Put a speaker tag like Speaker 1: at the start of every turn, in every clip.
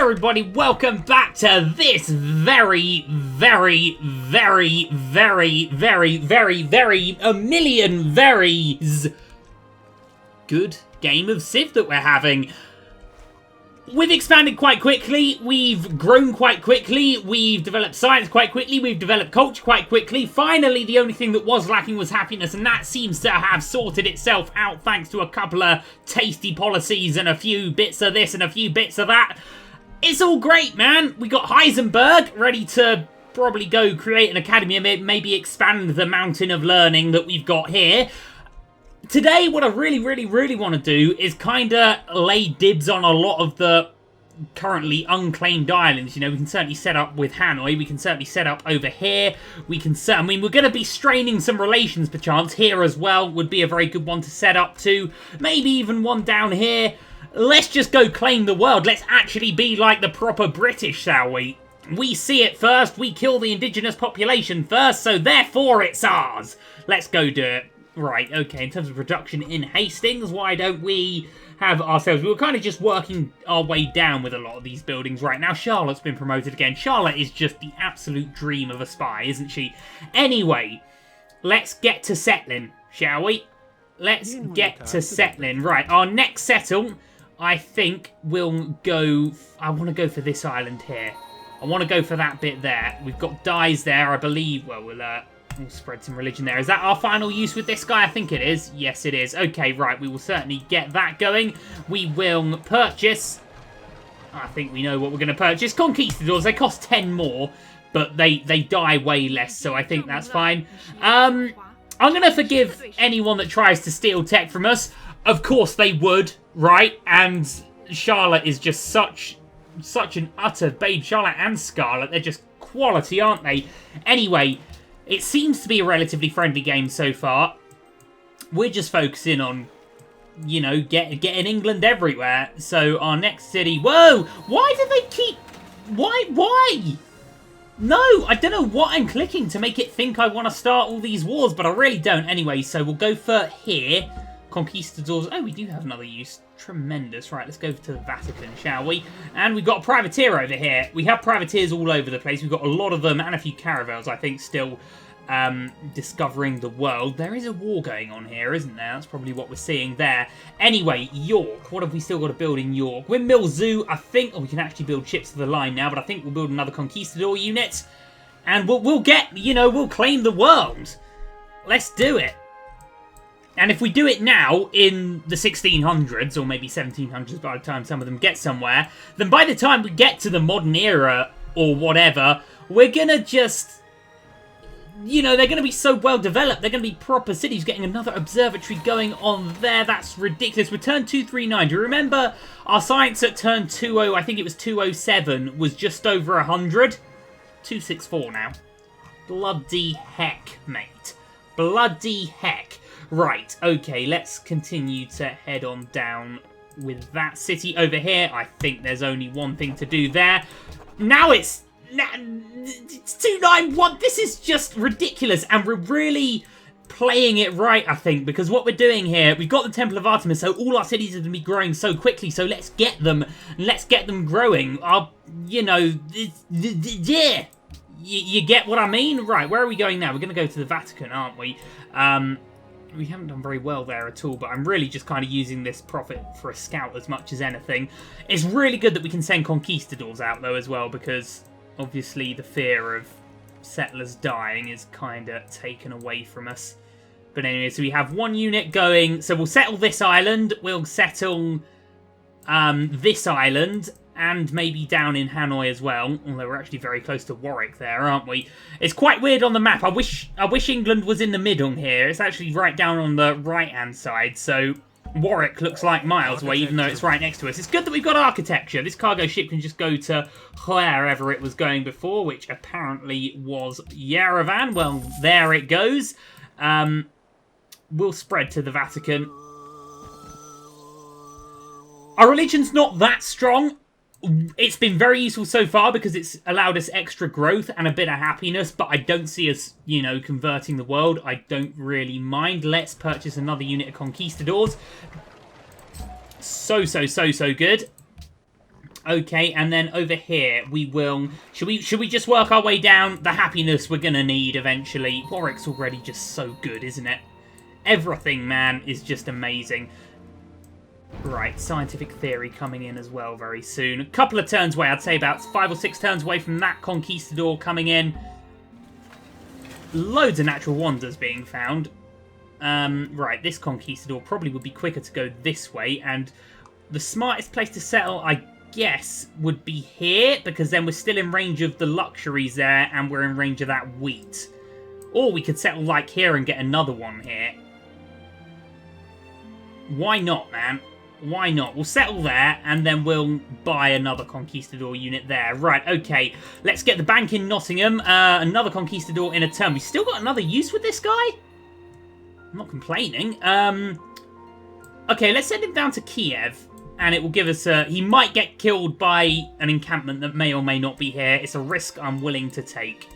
Speaker 1: everybody, welcome back to this very a million veries good game of Civ that we're having. We've expanded quite quickly, we've grown quite quickly, we've developed science quite quickly, we've developed culture quite quickly. Finally, the only thing that was lacking was happiness, and that seems to have sorted itself out thanks to a couple of tasty policies and a few bits of this and a few bits of that. It's all great, man. We got Heisenberg ready to probably go create an academy and maybe expand the mountain of learning that we've got here. Today, what I really want to do is kind of lay dibs on a lot of the currently unclaimed islands. You know, we can certainly set up with Hanoi. We can certainly set up over here. We can I mean, we're going to be straining some relations, perchance. Here as well would be a very good one to set up to. Maybe even one down here. Let's just go claim the world. Let's actually be like the proper British, shall we? We see it first. We kill the indigenous population first, so therefore it's ours. Let's go do it. Right, okay, in terms of production in Hastings, why don't we have ourselves... We were kind of just working our way down with a lot of these buildings right now. Charlotte's been promoted again. Charlotte is just the absolute dream of a spy, isn't she? Anyway, let's get to settling, shall we? Let's get to settling. Right, our next settle, I think, will go... I want to go for this island here. I want to go for that bit there. We've got dyes there, I believe. Well, we'll spread some religion there. Is that our final use with this guy? I think it is. Yes, it is. Okay, right. We will certainly get that going. We will purchase... I think we know what we're going to purchase. Conquistadors. They cost 10 more, but they die way less, so I think that's fine. I'm going to forgive anyone that tries to steal tech from us. Of course they would, right? And Charlotte is just such an utter babe. Charlotte and Scarlet, they're just quality, aren't they? Anyway... It seems to be a relatively friendly game so far. We're just focusing on, you know, getting England everywhere. So our next city... Whoa! Why do they keep... Why? No, I don't know what I'm clicking to make it think I want to start all these wars, but I really don't. Anyway, so we'll go for here. Conquistadors. Oh, we do have another use. Tremendous. Right, let's go to the Vatican, shall we? And we've got a privateer over here. We have privateers all over the place. We've got a lot of them and a few caravels, I think, still discovering the world. There is a war going on here, isn't there? That's probably what we're seeing there. Anyway, York. What have we still got to build in York? Windmill Zoo, I think... Oh, we can actually build ships to the line now, but I think we'll build another Conquistador unit. And we'll get, you know, we'll claim the world. Let's do it. And if we do it now in the 1600s, or maybe 1700s by the time some of them get somewhere, then by the time we get to the modern era, or whatever, we're going to just... You know, they're going to be so well developed. They're going to be proper cities. Getting another observatory going on there. That's ridiculous. We're turn 239. Do you remember our science at turn 20, I think it was 207, was just over 100? 264 now. Bloody heck, mate. Bloody heck. Right, okay, let's continue to head on down with that city over here. I think there's only one thing to do there. Now it's 291. This is just ridiculous, and we're really playing it right, I think, because what we're doing here, we've got the Temple of Artemis, so all our cities are going to be growing so quickly, so let's get them, growing. You know, yeah. You get what I mean? Right, where are we going now? We're going to go to the Vatican, aren't we? We haven't done very well there at all, but I'm really just kind of using this profit for a scout as much as anything. It's really good that we can send conquistadors out, though, as well, because obviously the fear of settlers dying is kind of taken away from us. But anyway, so we have one unit going. So we'll settle this island. We'll settle this island. And maybe down in Hanoi as well. Although we're actually very close to Warwick there, aren't we? It's quite weird on the map. I wish England was in the middle here. It's actually right down on the right-hand side. So Warwick looks like miles away, even though it's right next to us. It's good that we've got architecture. This cargo ship can just go to wherever it was going before, which apparently was Yerevan. Well, there it goes. We'll spread to the Vatican. Our religion's not that strong. It's been very useful so far because it's allowed us extra growth and a bit of happiness, but I don't see us, you know, converting the world. I don't really mind. Let's purchase another unit of conquistadors. So good. Okay, and then over here we will... Should we just work our way down? The happiness we're going to need eventually. Warwick's already just so good, isn't it? Everything, man, is just amazing. Right, scientific theory coming in as well very soon. A couple of turns away, I'd say about 5 or 6 turns away from that conquistador coming in. Loads of natural wonders being found. Right, this conquistador probably would be quicker to go this way, and the smartest place to settle, I guess, would be here, because then we're still in range of the luxuries there, and we're in range of that wheat. Or we could settle like here and get another one here. Why not, man? Why not? We'll settle there, and then we'll buy another conquistador unit there. Right, okay. Let's get the bank in Nottingham. Another conquistador in a turn. We still got another use with this guy? I'm not complaining. Okay, let's send him down to Kiev, and it will give us a... He might get killed by an encampment that may or may not be here. It's a risk I'm willing to take.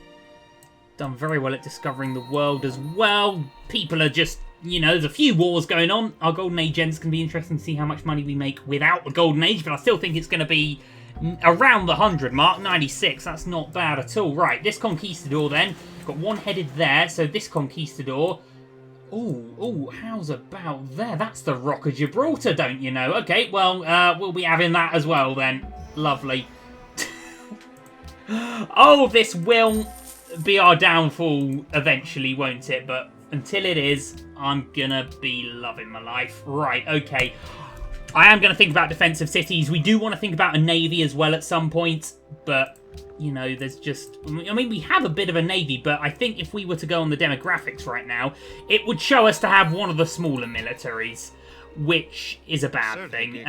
Speaker 1: Done very well at discovering the world as well. People are just... You know, there's a few wars going on. Our Golden Age ends can be interesting to see how much money we make without the Golden Age, but I still think it's going to be around the 100 mark, 96. That's not bad at all. Right, this conquistador then. Got one headed there, so this conquistador... Ooh, how's about there? That's the Rock of Gibraltar, don't you know? Okay, well, we'll be having that as well then. Lovely. Oh, this will be our downfall eventually, won't it? But until it is, I'm gonna be loving my life. Right, okay. I am gonna think about defensive cities. We do want to think about a navy as well at some point, but, you know, there's just... I mean, we have a bit of a navy, but I think if we were to go on the demographics right now, it would show us to have one of the smaller militaries, which is a bad thing.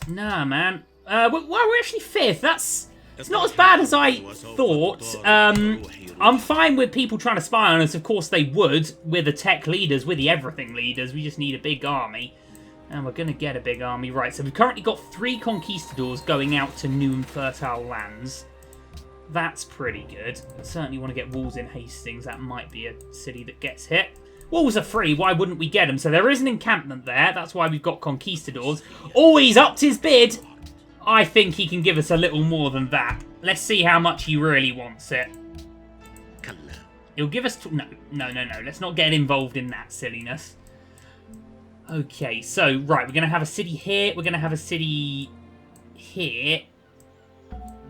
Speaker 1: Nah, man. Well, we're actually 5th. It's not as bad as I thought. I'm fine with people trying to spy on us. Of course they would. We're the tech leaders. We're the everything leaders. We just need a big army. And we're going to get a big army. Right, so we've currently got 3 conquistadors going out to new and fertile lands. That's pretty good. Certainly want to get walls in Hastings. That might be a city that gets hit. Walls are free. Why wouldn't we get them? So there is an encampment there. That's why we've got conquistadors. Oh, he's upped his bid. I think he can give us a little more than that. Let's see how much he really wants it. He'll give us... No. Let's not get involved in that silliness. Okay, so, right, we're going to have a city here. We're going to have a city here.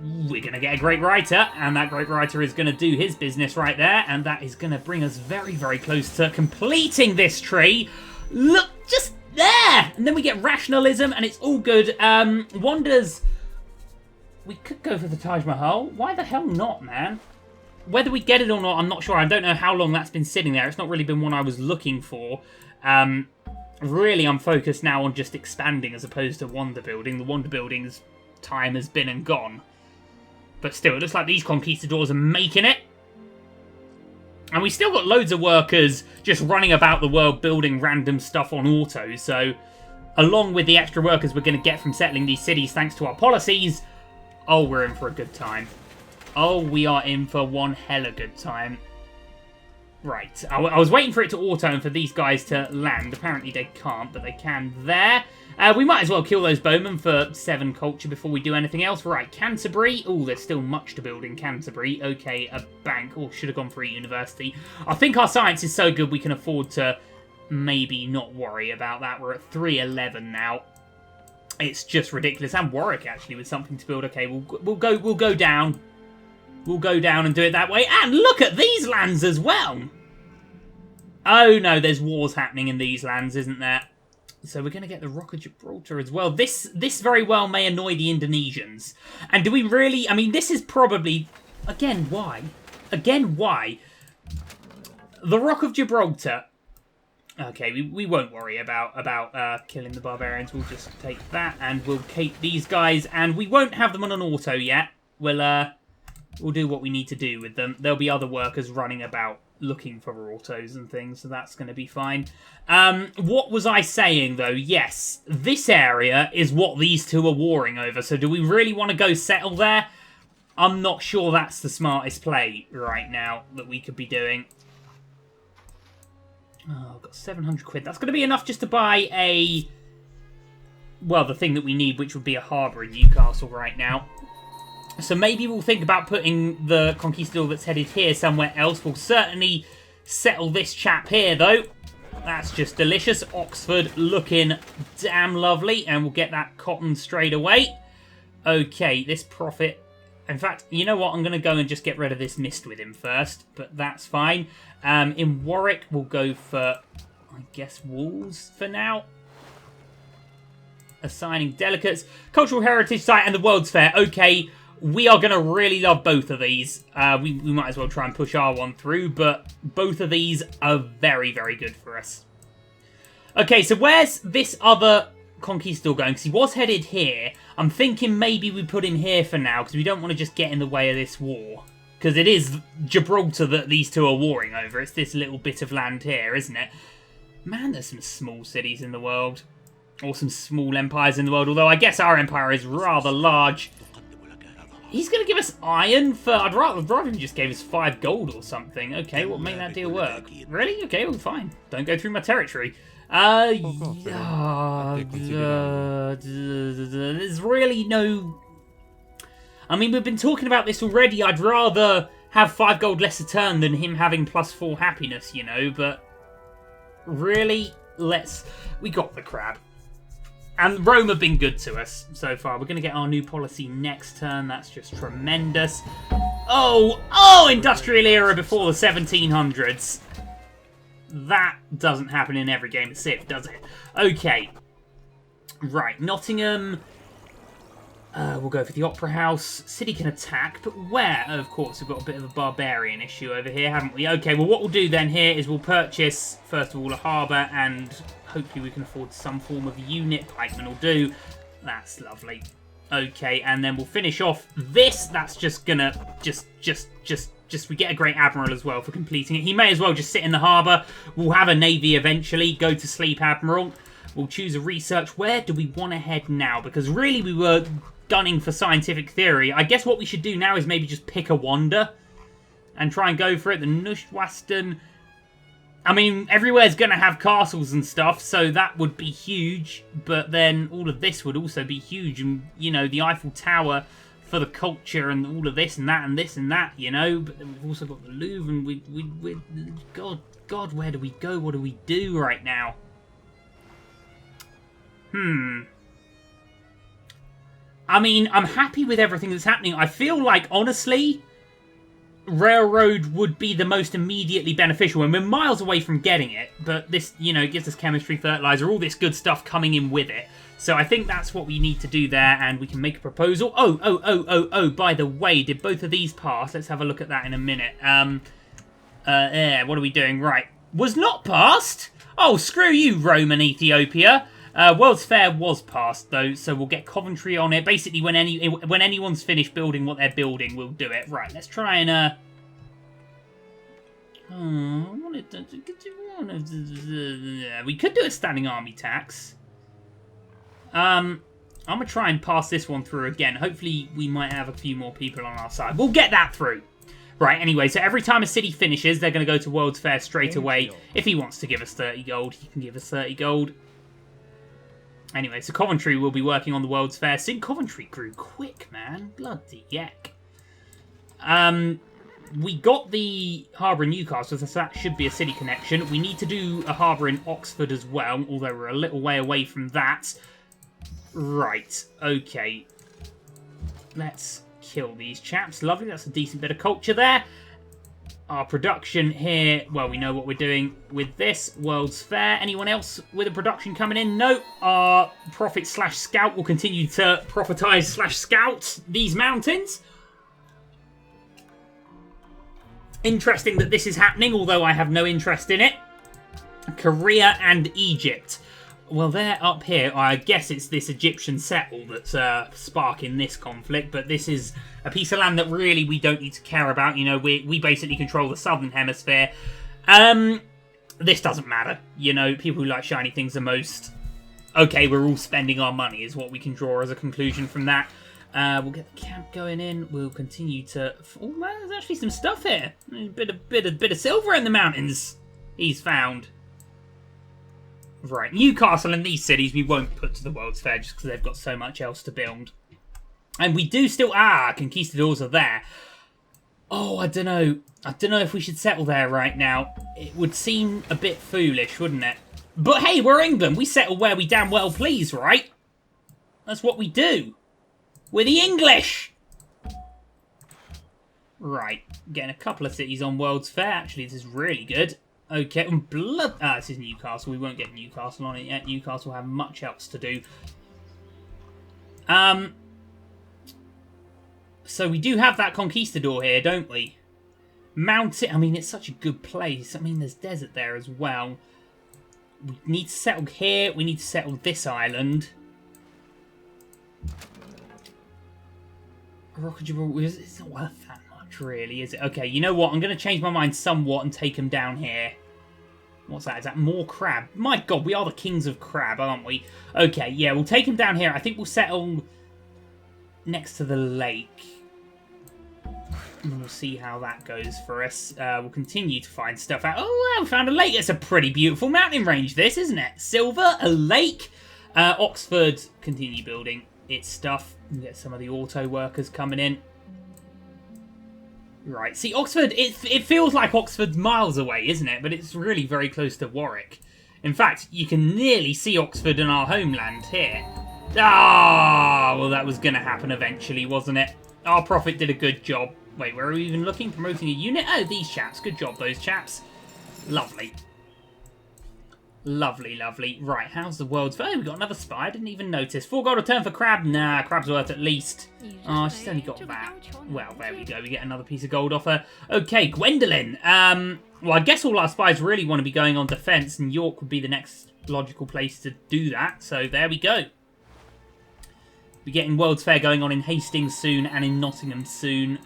Speaker 1: We're going to get a great writer, and that great writer is going to do his business right there, and that is going to bring us very, very close to completing this tree. Look, just... there! And then we get rationalism, and it's all good. Wonders... We could go for the Taj Mahal. Why the hell not, man? Whether we get it or not, I'm not sure. I don't know how long that's been sitting there. It's not really been one I was looking for. Really, I'm focused now on just expanding as opposed to wonder building. The wonder building's time has been and gone. But still, it looks like these conquistadors are making it. And we still got loads of workers just running about the world building random stuff on auto. So, along with the extra workers we're going to get from settling these cities thanks to our policies, oh, we're in for a good time. Oh, we are in for one hella good time. Right, I was waiting for it to auto and for these guys to land. Apparently they can't, but they can there. We might as well kill those bowmen for 7 culture before we do anything else. Right, Canterbury. Oh, there's still much to build in Canterbury. Okay, a bank. Oh, should have gone for a university. I think our science is so good we can afford to maybe not worry about that. We're at 311 now. It's just ridiculous. And Warwick, actually, with something to build. Okay, we'll go down. We'll go down and do it that way. And look at these lands as well. Oh, no, there's wars happening in these lands, isn't there? So we're going to get the Rock of Gibraltar as well. This very well may annoy the Indonesians. And do we really... I mean, this is probably... Again, why? Again, why? The Rock of Gibraltar... Okay, we won't worry about killing the barbarians. We'll just take that and we'll cape these guys. And we won't have them on an auto yet. We'll do what we need to do with them. There'll be other workers running about looking for autos and things, so that's going to be fine. What was I saying, though? Yes, this area is what these two are warring over, so do we really want to go settle there? I'm not sure that's the smartest play right now that we could be doing. Oh, I've got 700 quid. That's going to be enough just to buy a well, the thing that we need, which would be a harbour in Newcastle right now. So maybe we'll think about putting the conquistador that's headed here somewhere else. We'll certainly settle this chap here, though. That's just delicious. Oxford looking damn lovely. And we'll get that cotton straight away. Okay, this profit... In fact, you know what? I'm going to go and just get rid of this mist with him first. But that's fine. In Warwick, we'll go for, I guess, walls for now. Assigning delegates. Cultural Heritage Site and the World's Fair. Okay, we are going to really love both of these. We might as well try and push our one through, but both of these are very, very good for us. Okay, so where's this other conquistador going? Because he was headed here. I'm thinking maybe we put him here for now, because we don't want to just get in the way of this war. Because it is Gibraltar that these two are warring over. It's this little bit of land here, isn't it? Man, there's some small cities in the world. Or some small empires in the world. Although I guess our empire is rather large. He's going to give us iron for... I'd rather he just gave us 5 gold or something. Okay, what made that deal work? Really? Okay, well, fine. Don't go through my territory. There's really no... I mean, we've been talking about this already. I'd rather have 5 gold less a turn than him having +4 happiness, you know, but... Really? We got the crab. And Rome have been good to us so far. We're going to get our new policy next turn. That's just tremendous. Oh, industrial era before the 1700s. That doesn't happen in every game of Civ, does it? Okay. Right, Nottingham. We'll go for the Opera House. City can attack, but where? Oh, of course, we've got a bit of a barbarian issue over here, haven't we? Okay, well, what we'll do then here is we'll purchase, first of all, a harbour, and hopefully we can afford some form of unit. Pikemen will do. That's lovely. Okay, and then we'll finish off this. That's just gonna... we get a great admiral as well for completing it. He may as well just sit in the harbour. We'll have a navy eventually. Go to sleep, admiral. We'll choose a research. Where do we want to head now? Because really we were gunning for scientific theory. I guess what we should do now is maybe just pick a wonder and try and go for it. The Neuschwanstein. I mean, everywhere's going to have castles and stuff, so that would be huge. But then all of this would also be huge. And, you know, the Eiffel Tower for the culture and all of this and that and this and that, you know. But then we've also got the Louvre and we God, where do we go? What do we do right now? I mean, I'm happy with everything that's happening. I feel like, honestly, railroad would be the most immediately beneficial. And we're miles away from getting it. But this, you know, gives us chemistry, fertilizer, all this good stuff coming in with it. So I think that's what we need to do there. And we can make a proposal. Oh, by the way, did both of these pass? Let's have a look at that in a minute. What are we doing? Right. Was not passed? Oh, screw you, Rome and Ethiopia. World's Fair was passed, though, so we'll get Coventry on it. Basically, when anyone's finished building what they're building, we'll do it. Right, let's try and... we could do a standing army tax. I'm going to try and pass this one through again. Hopefully, we might have a few more people on our side. We'll get that through. Right, anyway, so every time a city finishes, they're going to go to World's Fair straight away. If he wants to give us 30 gold, he can give us 30 gold. Anyway, so Coventry will be working on the World's Fair soon. Coventry grew quick, man. Bloody heck. We got the harbour in Newcastle, so that should be a city connection. We need to do a harbour in Oxford as well, although we're a little way away from that. Right, okay. Let's kill these chaps. Lovely, that's a decent bit of culture there. Our production here, well, we know what we're doing with this. World's Fair. Anyone else with a production coming in? No. Our prophet/scout will continue to prophetize/scout these mountains. Interesting that this is happening, although I have no interest in it. Korea and Egypt. Well, they're up here. I guess it's this Egyptian settle that's sparking this conflict, but this is a piece of land that really we don't need to care about. You know, we basically control the southern hemisphere. This doesn't matter. You know, people who like shiny things the most. Okay, we're all spending our money is what we can draw as a conclusion from that. We'll get the camp going in. We'll continue to... Oh, man, there's actually some stuff here. A bit of silver in the mountains he's found. Right, Newcastle and these cities we won't put to the World's Fair just because they've got so much else to build. And we do still... conquistadors are there. Oh, I don't know. I don't know if we should settle there right now. It would seem a bit foolish, wouldn't it? But hey, we're England. We settle where we damn well please, right? That's what we do. We're the English. Right, getting a couple of cities on World's Fair. Actually, this is really good. Okay, this is Newcastle. We won't get Newcastle on it yet. Newcastle will have much else to do. So we do have that conquistador here, don't we? Mount it. I mean, it's such a good place. I mean, there's desert there as well. We need to settle here. We need to settle this island. Rock of Gibraltar, it's not worth that much, really, is it? Okay, you know what? I'm going to change my mind somewhat and take them down here. What's that? Is that more crab? My God, we are the kings of crab, aren't we? Okay, yeah, we'll take him down here. I think we'll settle next to the lake. And we'll see how that goes for us. We'll continue to find stuff out. Oh, we found a lake. It's a pretty beautiful mountain range, this, isn't it? Silver, a lake. Oxford, continue building its stuff. We'll get some of the auto workers coming in. Right, see, Oxford, it feels like Oxford's miles away, isn't it? But it's really very close to Warwick. In fact, you can nearly see Oxford in our homeland here. Ah, well, that was going to happen eventually, wasn't it? Our prophet did a good job. Wait, where are we even looking? Promoting a unit? Oh, these chaps. Good job, those chaps. Lovely. Lovely, lovely. Right, how's the world's... Oh, we got another spy. I didn't even notice. 4 gold return for crab. Nah, crab's worth at least. Oh, she's only got that. Well, there we go. We get another piece of gold off her. Okay, Gwendolyn. Well, I guess all our spies really want to be going on defence, and York would be the next logical place to do that. So there we go. We're getting World's Fair going on in Hastings soon and in Nottingham soon.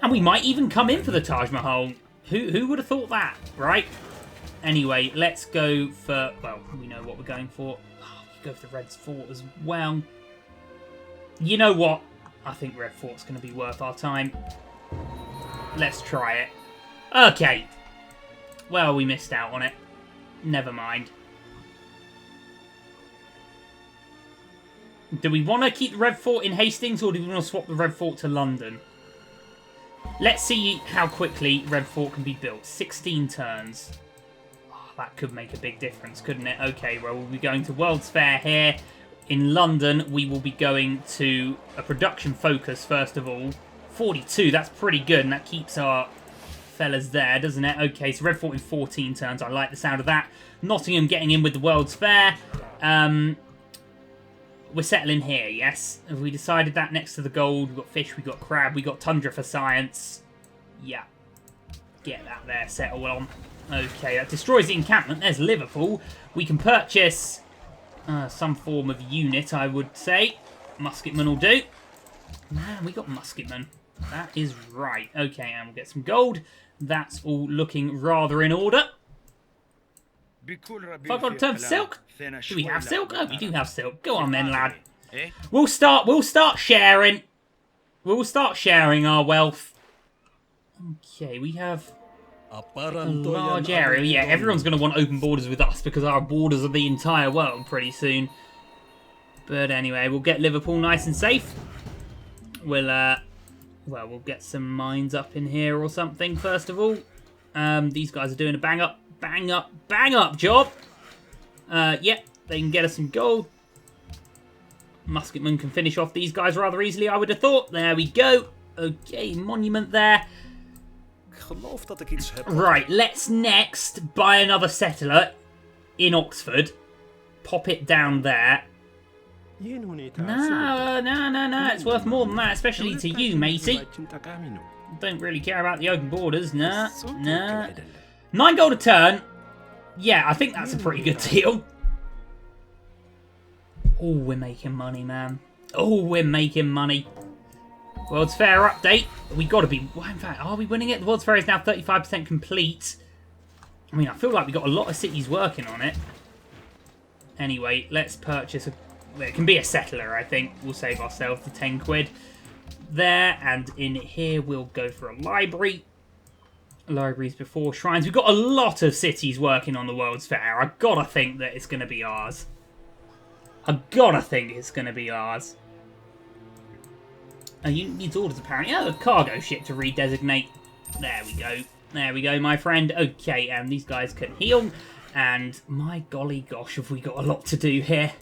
Speaker 1: And we might even come in for the Taj Mahal. Who would have thought that, right? Anyway, let's go for... Well, we know what we're going for. Oh, we go for the Red Fort as well. You know what? I think Red Fort's going to be worth our time. Let's try it. Okay. Well, we missed out on it. Never mind. Do we want to keep the Red Fort in Hastings, or do we want to swap the Red Fort to London? Let's see how quickly Red Fort can be built. 16 turns. Oh, that could make a big difference, couldn't it? Okay, well, we'll be going to World's Fair here. In London, we will be going to a production focus, first of all. 42, that's pretty good, and that keeps our fellas there, doesn't it? Okay, so Red Fort in 14 turns. I like the sound of that. Nottingham getting in with the World's Fair. We're settling here, yes? Have we decided that next to the gold? We've got fish, we've got crab, we've got tundra for science. Yeah. Get that there, settle on. Okay, that destroys the encampment. There's Liverpool. We can purchase some form of unit, I would say. Musketmen will do. Man, we got musketmen. That is right. Okay, and we'll get some gold. That's all looking rather in order. Have I got a turn for silk? Do we have silk? Oh, we do have silk. Go on then, lad. We'll start sharing. We'll start sharing our wealth. Okay, we have a large area. Yeah, everyone's going to want open borders with us because our borders are the entire world pretty soon. But anyway, we'll get Liverpool nice and safe. We'll get some mines up in here or something first of all. These guys are doing a bang up job. Yep, they can get us some gold. Musketmen can finish off these guys rather easily, I would have thought. There we go. Okay, monument there. Right, let's next buy another settler in Oxford. Pop it down there. No, it's worth more than that, especially to you, matey. Don't really care about the open borders, nah. 9 gold a turn. Yeah, I think that's a pretty good deal. Oh, we're making money, man. Oh, we're making money. World's Fair update. We got to be... Well, in fact, are we winning it? The World's Fair is now 35% complete. I mean, I feel like we got a lot of cities working on it. Anyway, let's purchase a... Well, it can be a settler, I think. We'll save ourselves the 10 quid. There, and in here we'll go for a library. libraries before shrines. We've got a lot of cities working on the World's Fair. I've got to think that it's going to be ours. I've got to think it's going to be ours. Unit needs orders, apparently. Oh, a cargo ship to redesignate. There we go. There we go, my friend. Okay, and these guys can heal. And my golly gosh, have we got a lot to do here.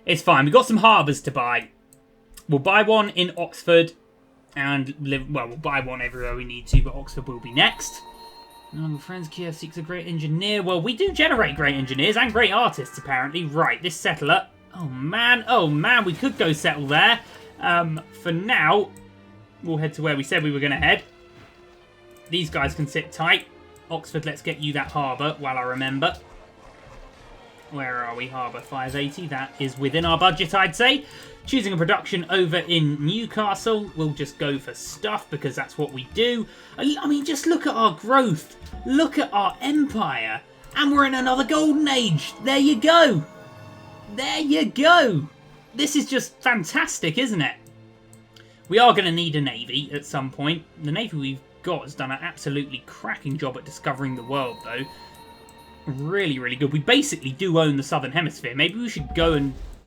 Speaker 1: It's fine. We've got some harbours to buy. We'll buy one in Oxford. And live, well, we'll buy one everywhere we need to, but Oxford will be next. My friends, Kiev seeks a great engineer. Well, we do generate great engineers and great artists, apparently. Right, this settler. Oh, man, we could go settle there. For now, we'll head to where we said we were going to head. These guys can sit tight. Oxford, let's get you that harbour while I remember. Where are we? Harbour 580. That is within our budget, I'd say. Choosing a production over in Newcastle. We'll just go for stuff because that's what we do. I mean, just look at our growth. Look at our empire. And we're in another golden age. There you go. There you go. This is just fantastic, isn't it? We are going to need a navy at some point. The navy we've got has done an absolutely cracking job at discovering the world, though. Really, really good. We basically do own the Southern Hemisphere. Maybe we should go and